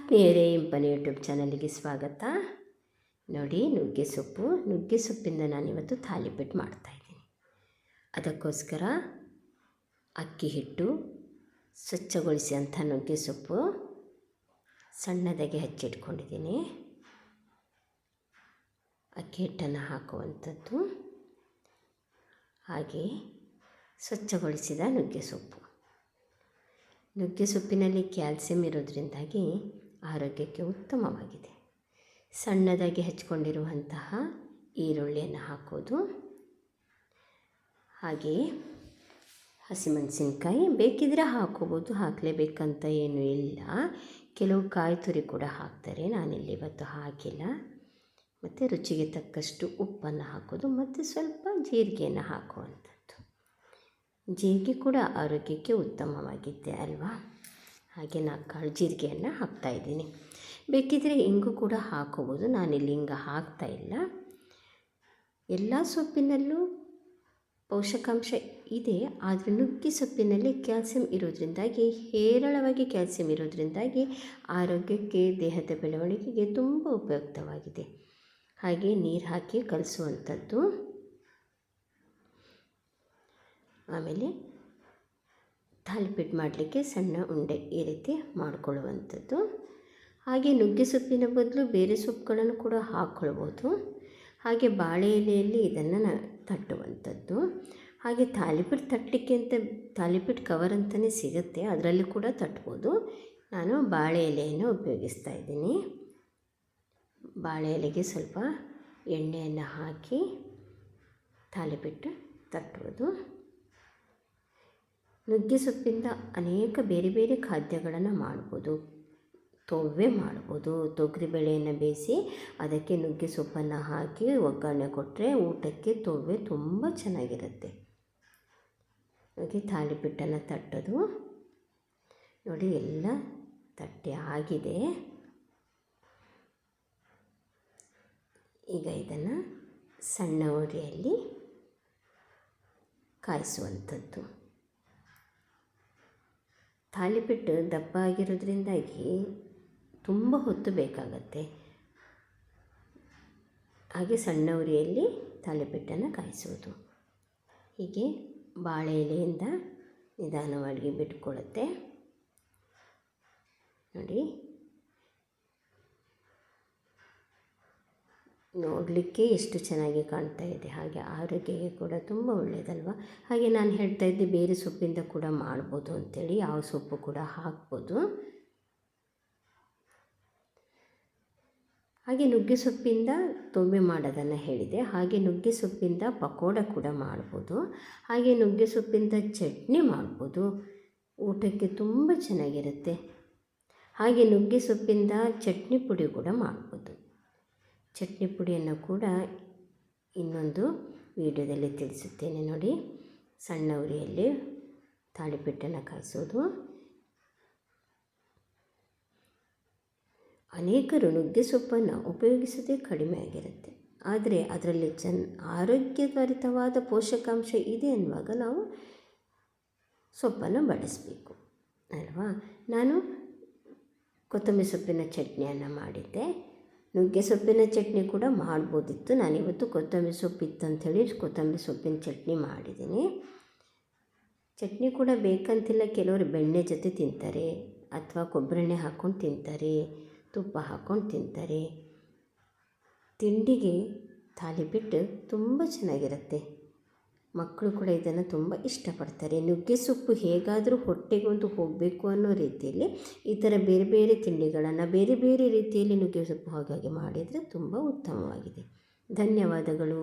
ಆತ್ಮೀಯರೇ, ಇಂಪನಿ ಯೂಟ್ಯೂಬ್ ಚಾನಲ್ಗೆ ಸ್ವಾಗತ. ನೋಡಿ, ನುಗ್ಗೆ ಸೊಪ್ಪಿಂದ ನಾನಿವತ್ತು ತಾಲಿಪೀಠ ಮಾಡ್ತಾಯಿದ್ದೀನಿ. ಅದಕ್ಕೋಸ್ಕರ ಅಕ್ಕಿ ಹಿಟ್ಟು, ಸ್ವಚ್ಛಗೊಳಿಸಿ ಅಂಥ ನುಗ್ಗೆ ಸೊಪ್ಪು ಸಣ್ಣದಾಗಿ ಹಚ್ಚಿಟ್ಕೊಂಡಿದ್ದೀನಿ. ಅಕ್ಕಿ ಹಿಟ್ಟನ್ನು ಹಾಕುವಂಥದ್ದು, ಹಾಗೆ ಸ್ವಚ್ಛಗೊಳಿಸಿದ ನುಗ್ಗೆ ಸೊಪ್ಪಿನಲ್ಲಿ ಕ್ಯಾಲ್ಸಿಯಂ ಇರೋದರಿಂದಾಗಿ ಆರೋಗ್ಯಕ್ಕೆ ಉತ್ತಮವಾಗಿದೆ. ಸಣ್ಣದಾಗಿ ಹಚ್ಕೊಂಡಿರುವಂತಹ ಈರುಳ್ಳಿಯನ್ನು ಹಾಕೋದು, ಹಾಗೆಯೇ ಹಸಿಮೆಣಸಿನ್ಕಾಯಿ ಬೇಕಿದ್ರೆ ಹಾಕೋಬೋದು, ಹಾಕಲೇಬೇಕಂತ ಏನೂ ಇಲ್ಲ. ಕೆಲವು ಕಾಯಿ ತುರಿ ಕೂಡ ಹಾಕ್ತಾರೆ, ನಾನಿಲ್ಲಿ ಇವತ್ತು ಹಾಕಿಲ್ಲ. ಮತ್ತು ರುಚಿಗೆ ತಕ್ಕಷ್ಟು ಉಪ್ಪನ್ನು ಹಾಕೋದು, ಮತ್ತು ಸ್ವಲ್ಪ ಜೀರಿಗೆಯನ್ನು ಹಾಕುವಂಥದ್ದು. ಜೀರಿಗೆ ಕೂಡ ಆರೋಗ್ಯಕ್ಕೆ ಉತ್ತಮವಾಗಿದೆ ಅಲ್ವಾ? ಹಾಗೆ ಕಾಳು ಜೀರಿಗೆಯನ್ನು ಹಾಕ್ತಾಯಿದ್ದೀನಿ. ಬೇಕಿದ್ದರೆ ಇಂಗು ಕೂಡ ಹಾಕೋಬೋದು, ನಾನಿಲ್ಲಿ ಇಂಗು ಹಾಕ್ತಾಯಿಲ್ಲ. ಎಲ್ಲ ಸೊಪ್ಪಿನಲ್ಲೂ ಪೋಷಕಾಂಶ ಇದೆ, ಆದರೆ ನುಗ್ಗೆ ಸೊಪ್ಪಿನಲ್ಲಿ ಕ್ಯಾಲ್ಸಿಯಂ ಇರೋದ್ರಿಂದಾಗಿ, ಹೇರಳವಾಗಿ ಕ್ಯಾಲ್ಸಿಯಂ ಇರೋದ್ರಿಂದಾಗಿ ಆರೋಗ್ಯಕ್ಕೆ, ದೇಹದ ಬೆಳವಣಿಗೆಗೆ ತುಂಬ ಉಪಯುಕ್ತವಾಗಿದೆ. ಹಾಗೆ ನೀರು ಹಾಕಿ ಕಲಸುವಂಥದ್ದು. ಆಮೇಲೆ ತಾಲಿಪೀಠ ಮಾಡಲಿಕ್ಕೆ ಸಣ್ಣ ಉಂಡೆ ಈ ರೀತಿ ಮಾಡಿಕೊಳ್ಳುವಂಥದ್ದು. ಹಾಗೆ ನುಗ್ಗೆ ಸೊಪ್ಪಿನ ಬದಲು ಬೇರೆ ಸೊಪ್ಪುಗಳನ್ನು ಕೂಡ ಹಾಕ್ಕೊಳ್ಬೋದು. ಹಾಗೆ ಬಾಳೆ ಎಲೆಯಲ್ಲಿ ಇದನ್ನು ತಟ್ಟುವಂಥದ್ದು. ಹಾಗೆ ತಾಲಿಪೀಠ ತಟ್ಟಲಿಕ್ಕೆ ಅಂತ ತಾಲಿಪೀಠ ಕವರ್ ಅಂತಲೇ ಸಿಗುತ್ತೆ, ಅದರಲ್ಲಿ ಕೂಡ ತಟ್ಬೋದು. ನಾನು ಬಾಳೆ ಎಲೆಯನ್ನು ಉಪಯೋಗಿಸ್ತಾ ಇದ್ದೀನಿ. ಬಾಳೆ ಎಲೆಗೆ ಸ್ವಲ್ಪ ಎಣ್ಣೆಯನ್ನು ಹಾಕಿ ತಾಲಿಪೀಠ ತಟ್ಟುವುದು. ನುಗ್ಗೆ ಸೊಪ್ಪಿಂದ ಅನೇಕ ಬೇರೆ ಬೇರೆ ಖಾದ್ಯಗಳನ್ನು ಮಾಡ್ಬೋದು. ತೊವ್ವೆ ಮಾಡ್ಬೋದು, ತೊಗರಿಬೇಳೆಯನ್ನು ಬೇಯಿಸಿ ಅದಕ್ಕೆ ನುಗ್ಗೆ ಸೊಪ್ಪನ್ನು ಹಾಕಿ ಒಗ್ಗರಣೆ ಕೊಟ್ಟರೆ ಊಟಕ್ಕೆ ತೊವ್ವೆ ತುಂಬ ಚೆನ್ನಾಗಿರುತ್ತೆ. ಹಾಗೆ ತಾಲಿಪೀಠನ್ನು ತಟ್ಟೋದು. ನೋಡಿ, ಎಲ್ಲ ತಟ್ಟೆ ಆಗಿದೆ. ಈಗ ಇದನ್ನು ಸಣ್ಣ ಉರಿಯಲ್ಲಿ ಕಾಯಿಸುವಂಥದ್ದು. ತಾಲಿಪೀಠ ದಪ್ಪ ಆಗಿರೋದ್ರಿಂದಾಗಿ ತುಂಬ ಹೊತ್ತು ಬೇಕಾಗತ್ತೆ. ಹಾಗೆ ಸಣ್ಣ ಉರಿಯಲ್ಲಿ ತಾಲಿಪೀಠನ್ನು ಕಾಯಿಸುವುದು. ಹೀಗೆ ಬಾಳೆ ಎಲೆಯಿಂದ ನಿಧಾನವಾಗಿ ಬಿಟ್ಕೊಳ್ಳುತ್ತೆ. ನೋಡಿ, ನೋಡಲಿಕ್ಕೆ ಎಷ್ಟು ಚೆನ್ನಾಗಿ ಕಾಣ್ತಾ ಇದೆ, ಹಾಗೆ ಆರೋಗ್ಯಕ್ಕೆ ಕೂಡ ತುಂಬ ಒಳ್ಳೆಯದಲ್ವ. ಹಾಗೆ ನಾನು ಹೇಳ್ತಾ ಇದ್ದೆ ಬೇರೆ ಸೊಪ್ಪಿಂದ ಕೂಡ ಮಾಡ್ಬೋದು ಅಂಥೇಳಿ, ಯಾವ ಸೊಪ್ಪು ಕೂಡ ಹಾಕ್ಬೋದು. ಹಾಗೆ ನುಗ್ಗೆ ಸೊಪ್ಪಿಂದ ತೊವ್ವೆ ಮಾಡೋದನ್ನು ಹೇಳಿದೆ. ಹಾಗೆ ನುಗ್ಗೆ ಸೊಪ್ಪಿಂದ ಪಕೋಡ ಕೂಡ ಮಾಡ್ಬೋದು. ಹಾಗೆ ನುಗ್ಗೆ ಸೊಪ್ಪಿಂದ ಚಟ್ನಿ ಮಾಡ್ಬೋದು, ಊಟಕ್ಕೆ ತುಂಬ ಚೆನ್ನಾಗಿರುತ್ತೆ. ಹಾಗೆ ನುಗ್ಗೆ ಸೊಪ್ಪಿಂದ ಚಟ್ನಿ ಪುಡಿ ಕೂಡ ಮಾಡ್ಬೋದು. ಚಟ್ನಿ ಪುಡಿಯನ್ನು ಕೂಡ ಇನ್ನೊಂದು ವಿಡಿಯೋದಲ್ಲಿ ತಿಳಿಸುತ್ತೇನೆ. ನೋಡಿ, ಸಣ್ಣ ಉರಿಯಲ್ಲಿ ತಾಲಿಪೀಠನ್ನು ಕಾಯಿಸೋದು. ಅನೇಕರು ನುಗ್ಗೆ ಸೊಪ್ಪನ್ನು ಉಪಯೋಗಿಸೋದೇ ಕಡಿಮೆ ಆಗಿರುತ್ತೆ, ಆದರೆ ಅದರಲ್ಲಿ ಆರೋಗ್ಯಭರಿತವಾದ ಪೋಷಕಾಂಶ ಇದೆ ಅನ್ನುವಾಗ ನಾವು ಸೊಪ್ಪನ್ನು ಬಳಸಬೇಕು ಅಲ್ವಾ. ನಾನು ಕೊತ್ತಂಬರಿ ಸೊಪ್ಪಿನ ಚಟ್ನಿಯನ್ನು ಮಾಡಿದ್ದೆ. ನುಗ್ಗೆ ಸೊಪ್ಪಿನ ಚಟ್ನಿ ಕೂಡ ಮಾಡ್ಬೋದಿತ್ತು, ನಾನಿವತ್ತು ಕೊತ್ತಂಬರಿ ಸೊಪ್ಪು ಇತ್ತು ಅಂಥೇಳಿ ಕೊತ್ತಂಬರಿ ಸೊಪ್ಪಿನ ಚಟ್ನಿ ಮಾಡಿದ್ದೀನಿ. ಚಟ್ನಿ ಕೂಡ ಬೇಕಂತಿಲ್ಲ, ಕೆಲವರು ಬೆಣ್ಣೆ ಜೊತೆ ತಿಂತಾರೆ, ಅಥವಾ ಕೊಬ್ಬರೆಣ್ಣೆ ಹಾಕ್ಕೊಂಡು ತಿಂತಾರೆ, ತುಪ್ಪ ಹಾಕ್ಕೊಂಡು ತಿಂತಾರೆ. ತಿಂಡಿಗೆ ತಾಲಿಪೀಠ ತುಂಬ ಚೆನ್ನಾಗಿರುತ್ತೆ. ಮಕ್ಕಳು ಕೂಡ ಇದನ್ನು ತುಂಬ ಇಷ್ಟಪಡ್ತಾರೆ. ನುಗ್ಗೆ ಸೊಪ್ಪು ಹೇಗಾದರೂ ಹೊಟ್ಟೆಗೊಂದು ಹೋಗಬೇಕು ಅನ್ನೋ ರೀತಿಯಲ್ಲಿ ಈ ಥರ ಬೇರೆ ಬೇರೆ ತಿಂಡಿಗಳನ್ನು ಬೇರೆ ಬೇರೆ ರೀತಿಯಲ್ಲಿ ನುಗ್ಗೆ ಸೊಪ್ಪು ಹಾಗಾಗಿ ಮಾಡಿದರೆ ತುಂಬ ಉತ್ತಮವಾಗಿದೆ. ಧನ್ಯವಾದಗಳು.